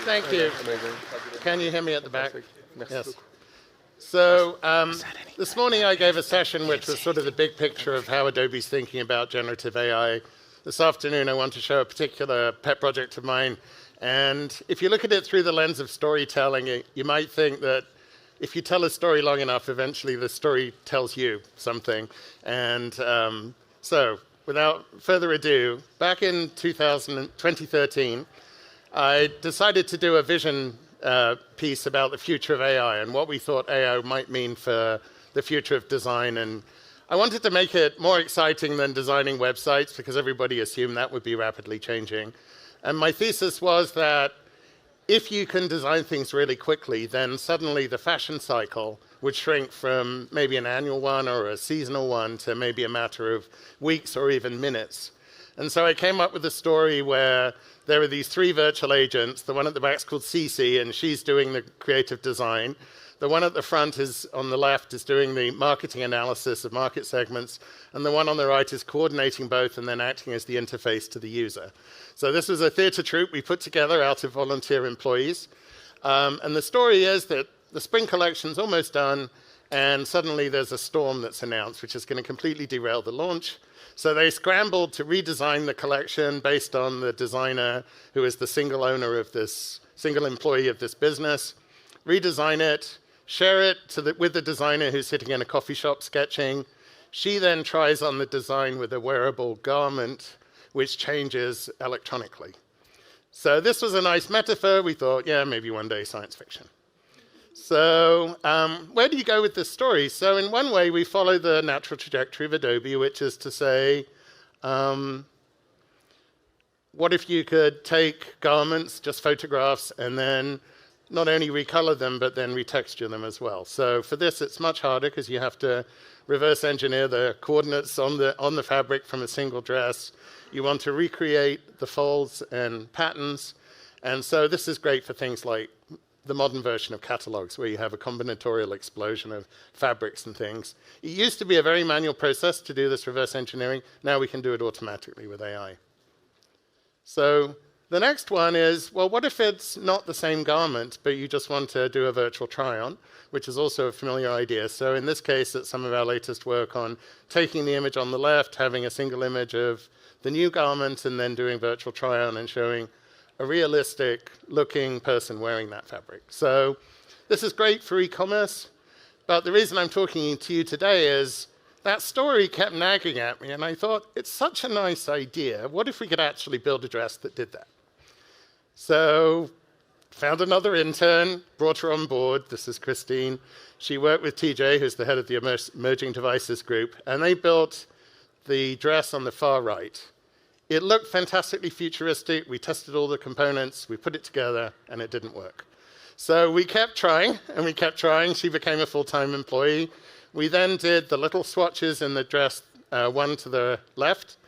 Thank you. Amazing. Can you hear me at the back? Yes. So this morning I gave a session which was sort of the big picture of how Adobe's thinking about generative AI. This afternoon I want to show a particular pet project of mine. And if you look at it through the lens of storytelling, you might think that if you tell a story long enough, eventually the story tells you something. And so without further ado, back in 2013, I decided to do a vision piece about the future of AI and what we thought AI might mean for the future of design. And I wanted to make it more exciting than designing websites because everybody assumed that would be rapidly changing. And my thesis was that if you can design things really quickly, then suddenly the fashion cycle would shrink from maybe an annual one or a seasonal one to maybe a matter of weeks or even minutes. And so I came up with a story where there are these three virtual agents. The one at the back is called Cece, and she's doing the creative design. The one at the front is, on the left, is doing the marketing analysis of market segments, and the one on the right is coordinating both and then acting as the interface to the user. So this was a theatre troupe we put together out of volunteer employees. And the story is that the spring collection's almost done, and suddenly there's a storm that's announced, which is going to completely derail the launch. So they scrambled to redesign the collection based on the designer who is the single owner of this, single employee of this business, redesign it, share it with the designer who's sitting in a coffee shop sketching. She then tries on the design with a wearable garment, which changes electronically. So this was a nice metaphor. We thought, yeah, maybe one day science fiction. So where do you go with this story? So in one way, we follow the natural trajectory of Adobe, which is to say, what if you could take garments, just photographs, and then not only recolor them, but then retexture them as well. So for this, it's much harder because you have to reverse engineer the coordinates on the fabric from a single dress. You want to recreate the folds and patterns. And so this is great for things like the modern version of catalogs, where you have a combinatorial explosion of fabrics and things. It used to be a very manual process to do this reverse engineering. Now we can do it automatically with AI. So the next one is, well, what if it's not the same garment, but you just want to do a virtual try-on, which is also a familiar idea. So in this case, it's some of our latest work on taking the image on the left, having a single image of the new garment, and then doing virtual try-on and showing a realistic-looking person wearing that fabric. So this is great for e-commerce, but the reason I'm talking to you today is that story kept nagging at me, and I thought, it's such a nice idea. What if we could actually build a dress that did that? So found another intern, brought her on board. This is Christine. She worked with TJ, who's the head of the Emerging Devices group, and they built the dress on the far right. It looked fantastically futuristic. We tested all the components. We put it together, and it didn't work. So we kept trying, and we kept trying. She became a full-time employee. We then did the little swatches in the dress, one to the left,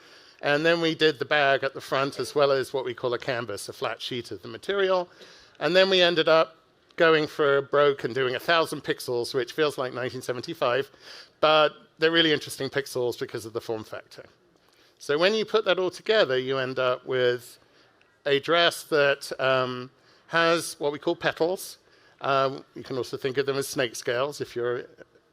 and then we did the bag at the front, as well as what we call a canvas, a flat sheet of the material. And then we ended up going for broke and doing 1,000 pixels, which feels like 1975, but they're really interesting pixels because of the form factor. So when you put that all together, you end up with a dress that has what we call petals. You can also think of them as snake scales if you're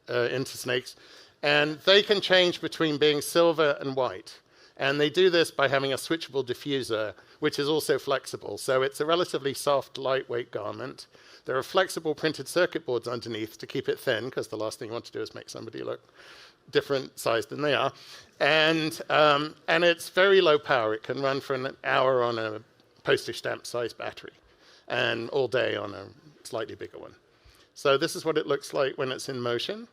into snakes. And they can change between being silver and white. And they do this by having a switchable diffuser, which is also flexible. So it's a relatively soft, lightweight garment. There are flexible printed circuit boards underneath to keep it thin, because the last thing you want to do is make somebody look different sized than they are. And it's very low power. It can run for an hour on a postage stamp size battery and all day on a slightly bigger one. So this is what it looks like when it's in motion.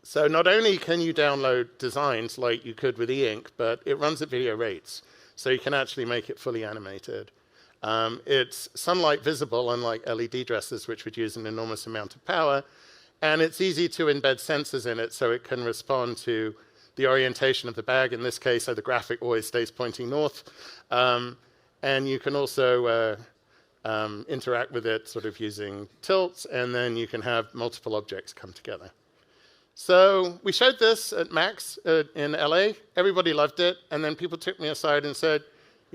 So not only can you download designs like you could with e-ink, but it runs at video rates. So you can actually make it fully animated. It's sunlight visible, unlike LED dresses, which would use an enormous amount of power. And it's easy to embed sensors in it so it can respond to the orientation of the bag. In this case, so the graphic always stays pointing north. And you can also interact with it sort of using tilts, and then you can have multiple objects come together. So we showed this at Max in LA. Everybody loved it. And then people took me aside and said,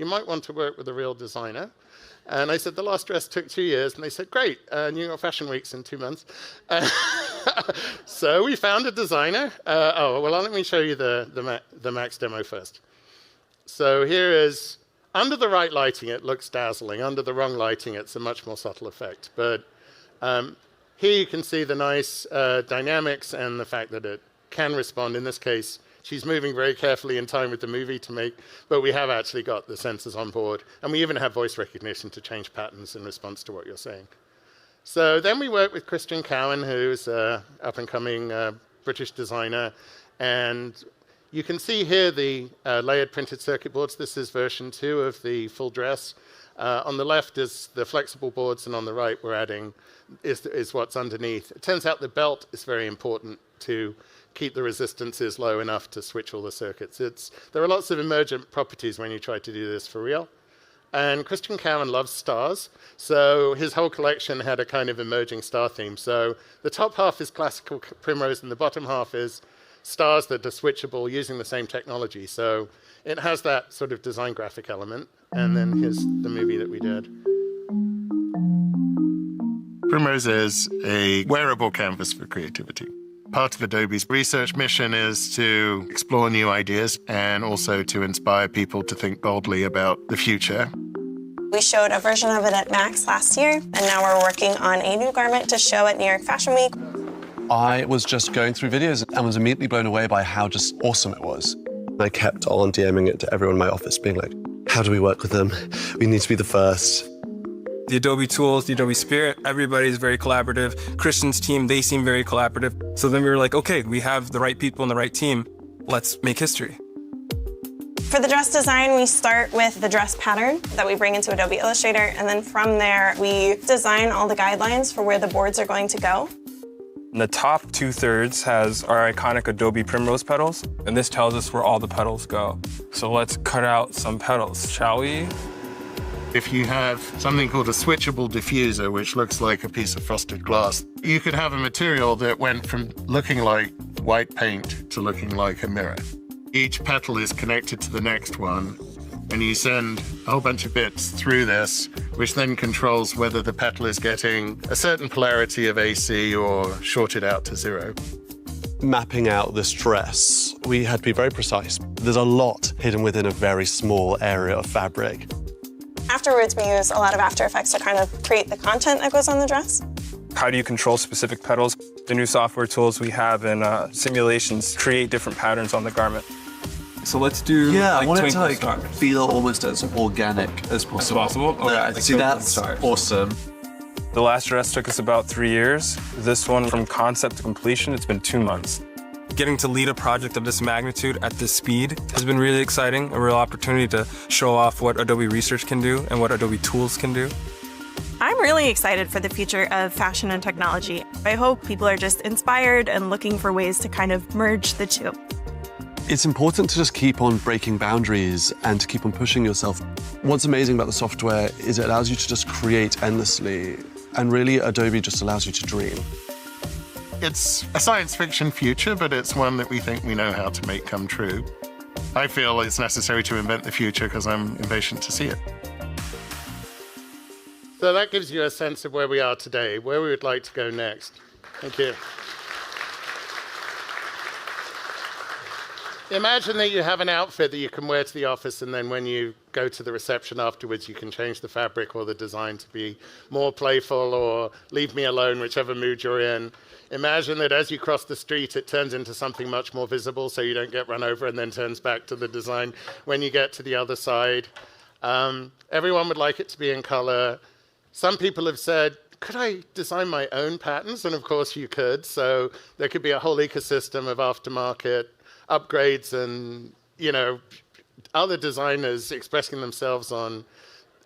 you might want to work with a real designer. And I said, the last dress took 2 years. And they said, great, New York Fashion Week's in 2 months. So we found a designer. Let me show you the Max demo first. So here is, under the right lighting, it looks dazzling. Under the wrong lighting, it's a much more subtle effect. But here you can see the nice dynamics and the fact that it can respond. In this case, she's moving very carefully in time with the movie to make, but we have actually got the sensors on board. And we even have voice recognition to change patterns in response to what you're saying. So then we work with Christian Cowan, who's an up-and-coming British designer. And you can see here the layered printed circuit boards. This is version 2 of the full dress. On the left is the flexible boards, and on the right we're adding is what's underneath. It turns out the belt is very important to keep the resistances low enough to switch all the circuits. There are lots of emergent properties when you try to do this for real. And Christian Cowan loves stars, so his whole collection had a kind of emerging star theme. So the top half is classical primrose, and the bottom half is stars that are switchable using the same technology. So it has that sort of design graphic element. And then here's the movie that we did. Primrose is a wearable canvas for creativity. Part of Adobe's research mission is to explore new ideas and also to inspire people to think boldly about the future. We showed a version of it at Max last year, and now we're working on a new garment to show at New York Fashion Week. I was just going through videos and was immediately blown away by how just awesome it was. I kept on DMing it to everyone in my office, being like, how do we work with them? We need to be the first. The Adobe tools, the Adobe spirit, everybody's very collaborative. Christian's team, they seem very collaborative. So then we were like, okay, we have the right people in the right team. Let's make history. For the dress design, we start with the dress pattern that we bring into Adobe Illustrator, and then from there, we design all the guidelines for where the boards are going to go. The top 2/3 has our iconic Adobe Primrose petals, and this tells us where all the petals go. So let's cut out some petals, shall we? If you have something called a switchable diffuser, which looks like a piece of frosted glass, you could have a material that went from looking like white paint to looking like a mirror. Each petal is connected to the next one, and you send a whole bunch of bits through this, which then controls whether the petal is getting a certain polarity of AC or shorted out to 0. Mapping out this dress, we had to be very precise. There's a lot hidden within a very small area of fabric. Afterwards, we use a lot of After Effects to kind of create the content that goes on the dress. How do you control specific petals? The new software tools we have in simulations create different patterns on the garment. So let's do I want it to stars. feel almost as organic as possible. Okay, Yeah, see, that's awesome. The last dress took us about 3 years. This one, from concept to completion, it's been 2 months. Getting to lead a project of this magnitude at this speed has been really exciting, a real opportunity to show off what Adobe Research can do and what Adobe tools can do. I'm really excited for the future of fashion and technology. I hope people are just inspired and looking for ways to kind of merge the two. It's important to just keep on breaking boundaries and to keep on pushing yourself. What's amazing about the software is it allows you to just create endlessly, and really Adobe just allows you to dream. It's a science fiction future, but it's one that we think we know how to make come true. I feel it's necessary to invent the future because I'm impatient to see it. So that gives you a sense of where we are today, where we would like to go next. Thank you. Imagine that you have an outfit that you can wear to the office, and then when you go to the reception afterwards, you can change the fabric or the design to be more playful or leave me alone, whichever mood you're in. Imagine that as you cross the street, it turns into something much more visible so you don't get run over, and then turns back to the design when you get to the other side. Everyone would like it to be in color. Some people have said, could I design my own patterns? And of course you could. So there could be a whole ecosystem of aftermarket upgrades and, other designers expressing themselves on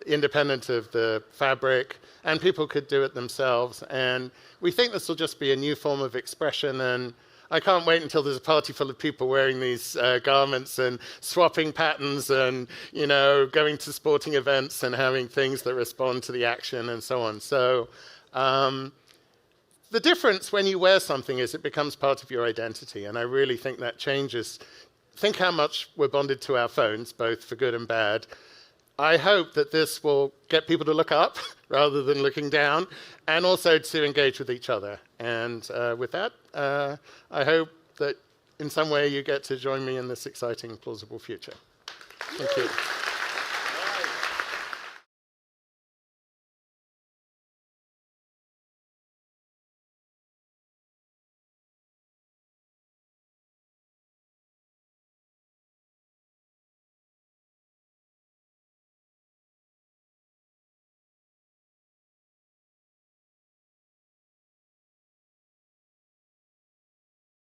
independent of the fabric, and people could do it themselves. And we think this will just be a new form of expression, and I can't wait until there's a party full of people wearing these garments and swapping patterns and, going to sporting events and having things that respond to the action and so on. So the difference when you wear something is it becomes part of your identity, and I really think that changes. Think how much we're bonded to our phones, both for good and bad. I hope that this will get people to look up rather than looking down, and also to engage with each other. And with that, I hope that in some way you get to join me in this exciting plausible future. Thank you.